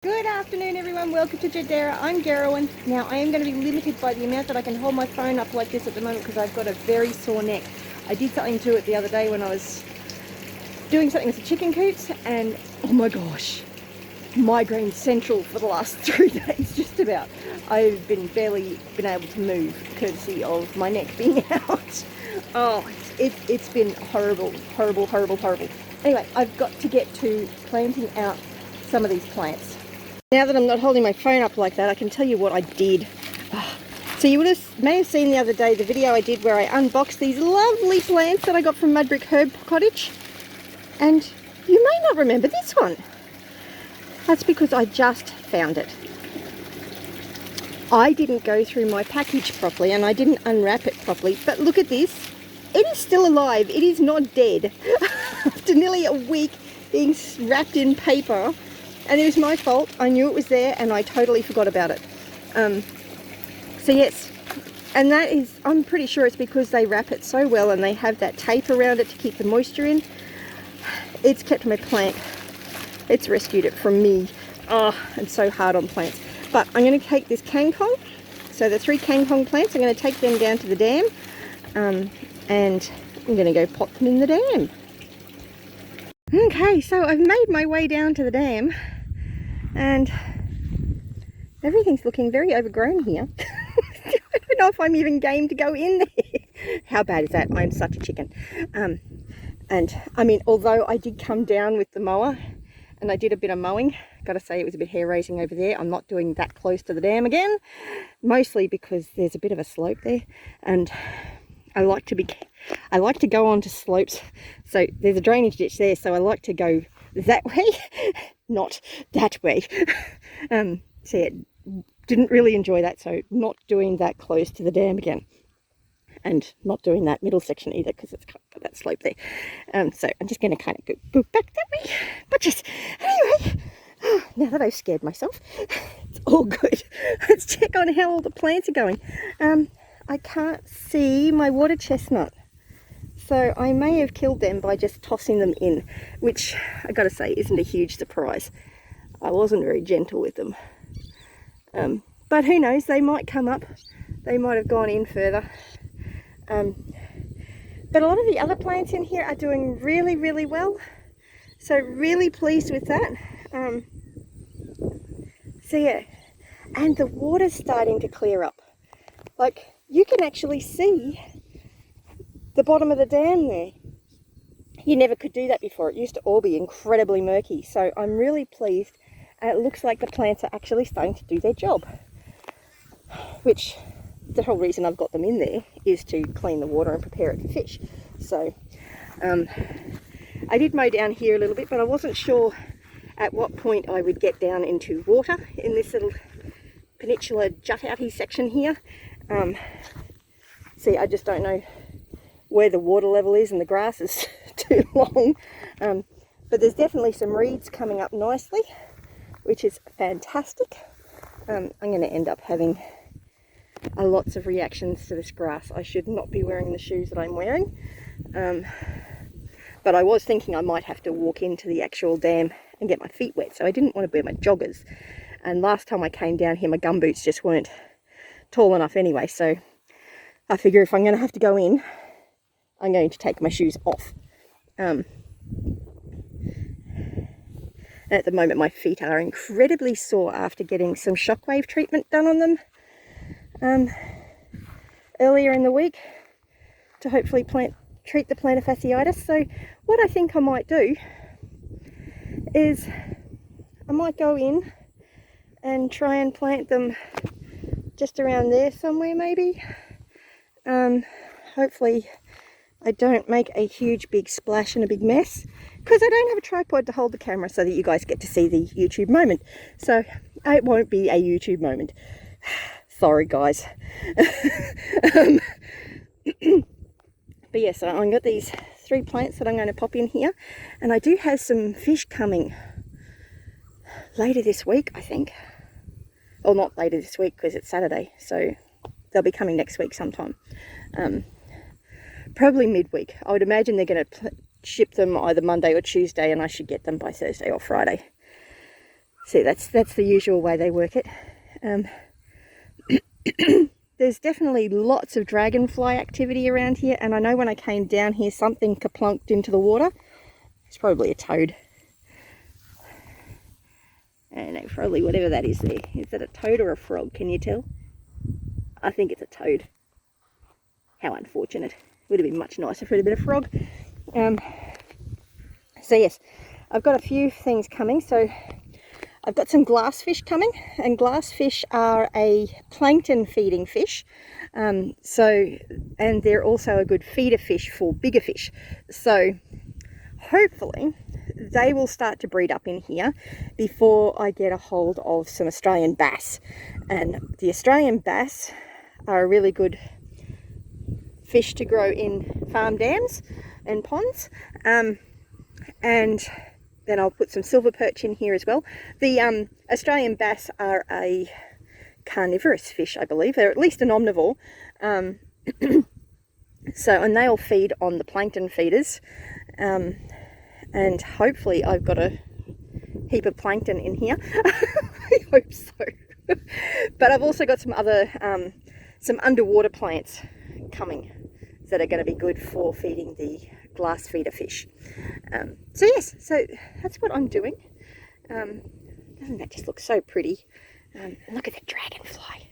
Good afternoon everyone, welcome to Jadera. I'm Gerwin. Now I am going to be limited by the amount that I can hold my phone up like this at the moment because I've got a very sore neck. I did something to it the other day when I was doing something with the chicken coops and oh my gosh, migraine central for the last 3 days just about. I've barely been able to move courtesy of my neck being out. Oh, it's been horrible. Anyway, I've got to get to planting out some of these plants. Now that I'm not holding my phone up like that, I can tell you what I did. So you may have seen the other day the video I did where I unboxed these lovely plants that I got from Mudbrick Herb Cottage. And you may not remember this one. That's because I just found it. I didn't go through my package properly and I didn't unwrap it properly. But look at this. It is still alive. It is not dead. After nearly a week being wrapped in paper. And it was my fault. I knew it was there and I totally forgot about it. So yes, and that is, I'm pretty sure it's because they wrap it so well and they have that tape around it to keep the moisture in. It's kept my plant. It's rescued it from me. Oh, I'm so hard on plants. But I'm going to take this Kang Kong. So the 3 Kang Kong plants, I'm going to take them down to the dam. And I'm going to go pot them in the dam. Okay, so I've made my way down to the dam. And everything's looking very overgrown here. I don't know if I'm even game to go in there. How bad is that? I'm such a chicken. And I mean, although I did come down with the mower and I did a bit of mowing, gotta say it was a bit hair raising over there. I'm not doing that close to the dam again, mostly because there's a bit of a slope there and I like to go onto slopes. So there's a drainage ditch there, so I like to go that way, not that way. So yeah, didn't really enjoy that, so not doing that close to the dam again. And not doing that middle section either because it's got that slope there. So I'm just going to kind of go back that way. But just, anyway, now that I've scared myself, it's all good. Let's check on how all the plants are going. I can't see my water chestnut. So I may have killed them by just tossing them in, which I got to say isn't a huge surprise. I wasn't very gentle with them. But who knows, they might come up. They might have gone in further. But a lot of the other plants in here are doing really well. So really pleased with that. So yeah, and the water's starting to clear up. Like you can actually see the bottom of the dam there. You never could do that before. It used to all be incredibly murky. So I'm really pleased. And it looks like the plants are actually starting to do their job. Which, the whole reason I've got them in there is to clean the water and prepare it for fish. So, I did mow down here a little bit, but I wasn't sure at what point I would get down into water in this little peninsula jut-outy section here. See, I just don't know where the water level is and the grass is too long. But there's definitely some reeds coming up nicely, which is fantastic. I'm going to end up having lots of reactions to this grass. I should not be wearing the shoes that I'm wearing. But I was thinking I might have to walk into the actual dam and get my feet wet, so I didn't want to wear my joggers. And last time I came down here, my gumboots just weren't tall enough anyway, so I figure if I'm going to have to go in, I'm going to take my shoes off. At the moment my feet are incredibly sore after getting some shockwave treatment done on them earlier in the week to hopefully treat the plantar fasciitis. So what I think I might do is I might go in and try and plant them just around there somewhere maybe. Hopefully I don't make a huge big splash and a big mess because I don't have a tripod to hold the camera so that you guys get to see the YouTube moment. So it won't be a YouTube moment. Sorry guys. But yes, yeah, so I've got these 3 plants that I'm going to pop in here, and I do have some fish coming later this week, I think. Well, not later this week because it's Saturday, so they'll be coming next week sometime. Probably midweek. I would imagine they're going to ship them either Monday or Tuesday, and I should get them by Thursday or Friday. See, that's the usual way they work it. There's definitely lots of dragonfly activity around here, and I know when I came down here something kaplunked into the water. It's probably a toad. I don't know, probably whatever that is there. Is that a toad or a frog? Can you tell? I think it's a toad. How unfortunate. Would have been much nicer if it had been a frog. So yes, I've got a few things coming. So I've got some glassfish coming, and glassfish are a plankton feeding fish. And they're also a good feeder fish for bigger fish. So hopefully they will start to breed up in here before I get a hold of some Australian bass. And the Australian bass are a really good fish to grow in farm dams and ponds. And then I'll put some silver perch in here as well. The Australian bass are a carnivorous fish, I believe. They're at least an omnivore. And they'll feed on the plankton feeders. And hopefully I've got a heap of plankton in here. I hope so. But I've also got some other, some underwater plants coming that are going to be good for feeding the glass feeder fish. So yes, so that's what I'm doing. Doesn't that just look so pretty? And look at the dragonfly.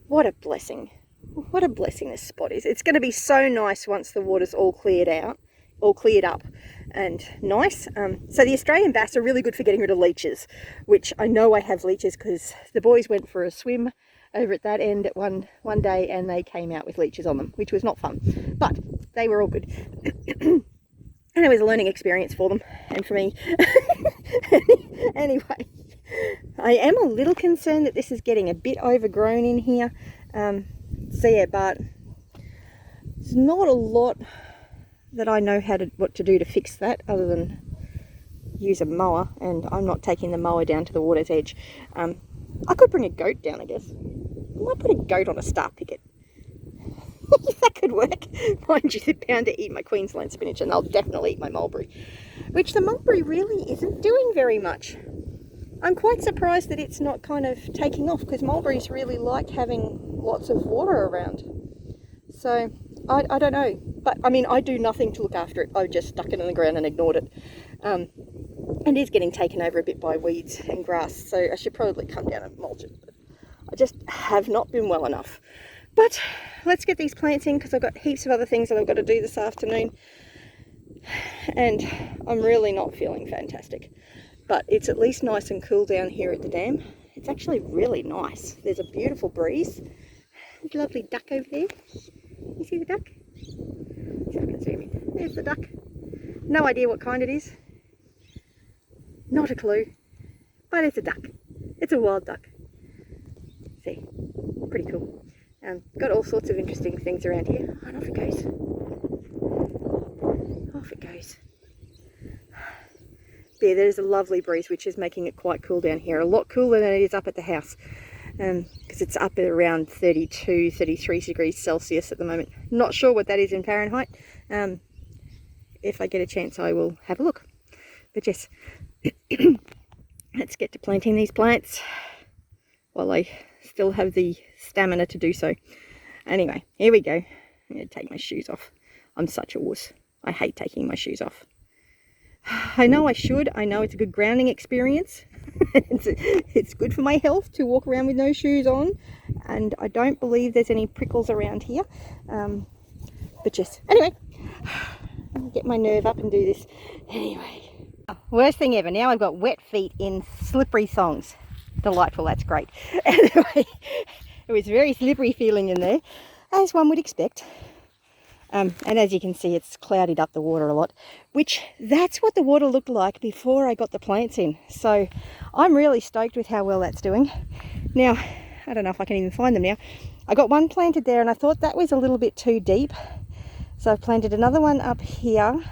What a blessing. What a blessing this spot is. It's going to be so nice once the water's all cleared up and nice. So the Australian bass are really good for getting rid of leeches, which I know I have leeches because the boys went for a swim over at that end at one day and they came out with leeches on them, which was not fun, but they were all good. And it was a learning experience for them and for me. Anyway, I am a little concerned that this is getting a bit overgrown in here. So yeah, but there's not a lot that I know what to do to fix that other than use a mower, and I'm not taking the mower down to the water's edge. I could bring a goat down, I guess. I might put a goat on a star picket. That could work. Mind you, they're bound to eat my Queensland spinach, and they'll definitely eat my mulberry, which the mulberry really isn't doing very much. I'm quite surprised that it's not kind of taking off, because mulberries really like having lots of water around. So I don't know, but I mean, I do nothing to look after it. I just stuck it in the ground and ignored it. It is getting taken over a bit by weeds and grass, so I should probably come down and mulch it. But I just have not been well enough. But let's get these plants in, because I've got heaps of other things that I've got to do this afternoon, and I'm really not feeling fantastic. But it's at least nice and cool down here at the dam. It's actually really nice. There's a beautiful breeze. There's a lovely duck over there. You see the duck? See if I can zoom in. There's the duck. No idea what kind it is. Not a clue. But it's a duck. It's a wild duck. See? Pretty cool. Got all sorts of interesting things around here. And off it goes. Off it goes. Yeah, there's a lovely breeze, which is making it quite cool down here. A lot cooler than it is up at the house. Because it's up at around 32, 33 degrees Celsius at the moment. Not sure what that is in Fahrenheit. If I get a chance, I will have a look. But yes, let's get to planting these plants while I still have the stamina to do so. Anyway, here we go. I'm going to take my shoes off. I'm such a wuss. I hate taking my shoes off. I know I should. I know it's a good grounding experience. It's good for my health to walk around with no shoes on, and I don't believe there's any prickles around here. But yes, anyway, I'll get my nerve up and do this. Anyway, worst thing ever. Now I've got wet feet in slippery thongs. Delightful, that's great. Anyway, it was very slippery feeling in there, as one would expect. And as you can see, it's clouded up the water a lot, which that's what the water looked like before I got the plants in. So I'm really stoked with how well that's doing. Now, I don't know if I can even find them now. I got one planted there and I thought that was a little bit too deep. So I've planted another one up here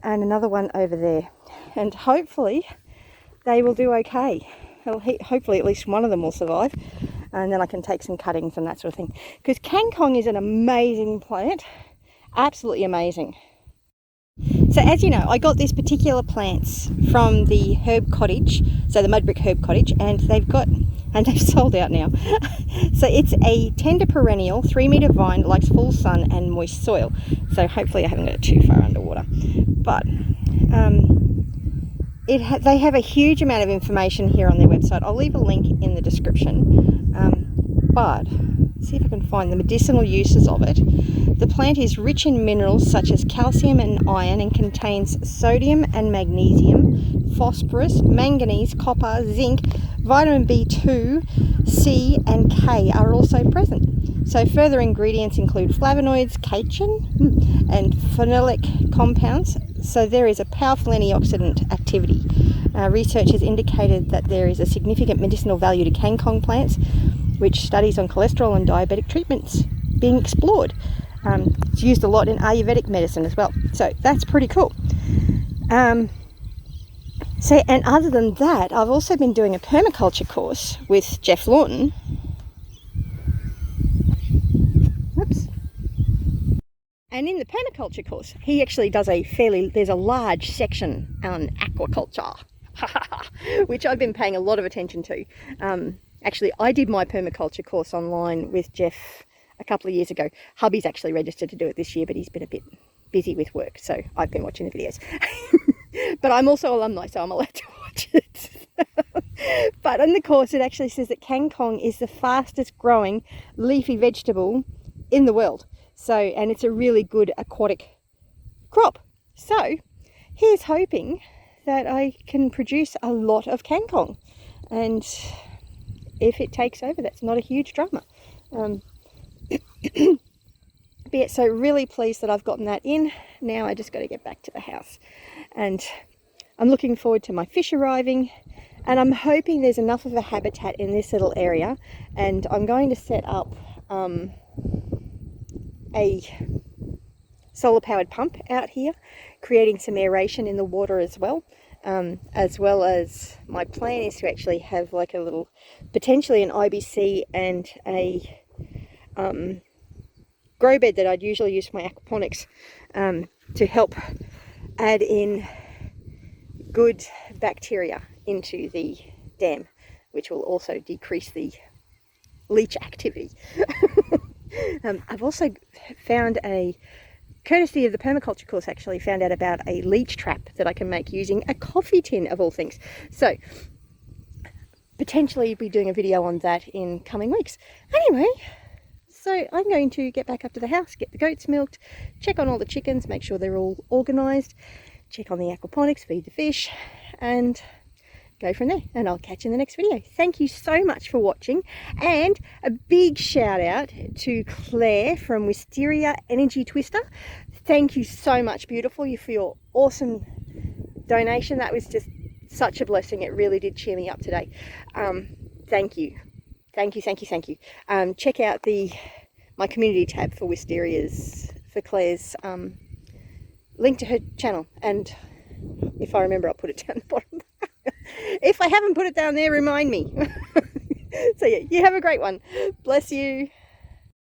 and another one over there. And hopefully they will do okay. Hopefully at least one of them will survive. And then I can take some cuttings and that sort of thing. Because Kang Kong is an amazing plant. Absolutely amazing. So as you know, I got these particular plants from the herb cottage, so the mud brick herb cottage, and they've sold out now. So it's a tender perennial, 3-meter vine, likes full sun and moist soil. So hopefully I haven't got it too far underwater. But they have a huge amount of information here on their website. I'll leave a link in the description. But see if I can find the medicinal uses of it. The plant is rich in minerals such as calcium and iron and contains sodium and magnesium, phosphorus, manganese, copper, zinc, vitamin B2, C and K are also present. So further ingredients include flavonoids, catechin and phenolic compounds. So there is a powerful antioxidant activity. Research has indicated that there is a significant medicinal value to Kang Kong plants, which studies on cholesterol and diabetic treatments being explored. It's used a lot in Ayurvedic medicine as well. So that's pretty cool. And other than that, I've also been doing a permaculture course with Jeff Lawton. Whoops. And in the permaculture course, he actually does there's a large section on aquaculture, which I've been paying a lot of attention to. Actually, I did my permaculture course online with Jeff a couple of years ago. Hubby's actually registered to do it this year, but he's been a bit busy with work, so I've been watching the videos. But I'm also alumni, so I'm allowed to watch it. But in the course, it actually says that Kang Kong is the fastest growing leafy vegetable in the world. So, and it's a really good aquatic crop. So, here's hoping that I can produce a lot of Kang Kong. And if it takes over, that's not a huge drama. But yeah, so really pleased that I've gotten that in. Now I just got to get back to the house, and I'm looking forward to my fish arriving, and I'm hoping there's enough of a habitat in this little area, and I'm going to set up a solar powered pump out here, creating some aeration in the water as well as my plan is to actually have like a little, potentially an IBC and a grow bed that I'd usually use for my aquaponics, to help add in good bacteria into the dam, which will also decrease the leach activity. I've also found courtesy of the permaculture course, actually found out about a leach trap that I can make using a coffee tin of all things. So potentially be doing a video on that in coming weeks. Anyway, so I'm going to get back up to the house, get the goats milked, check on all the chickens, make sure they're all organised, check on the aquaponics, feed the fish, and go from there. And I'll catch you in the next video. Thank you so much for watching, and a big shout out to Claire from Wisteria Energy Twister. Thank you so much, beautiful, for your awesome donation. That was just such a blessing. It really did cheer me up today. Thank you. Thank you. Check out my community tab for Claire's link to her channel, and if I remember, I'll put it down the bottom. If I haven't put it down there, remind me. So yeah, you have a great one. Bless you.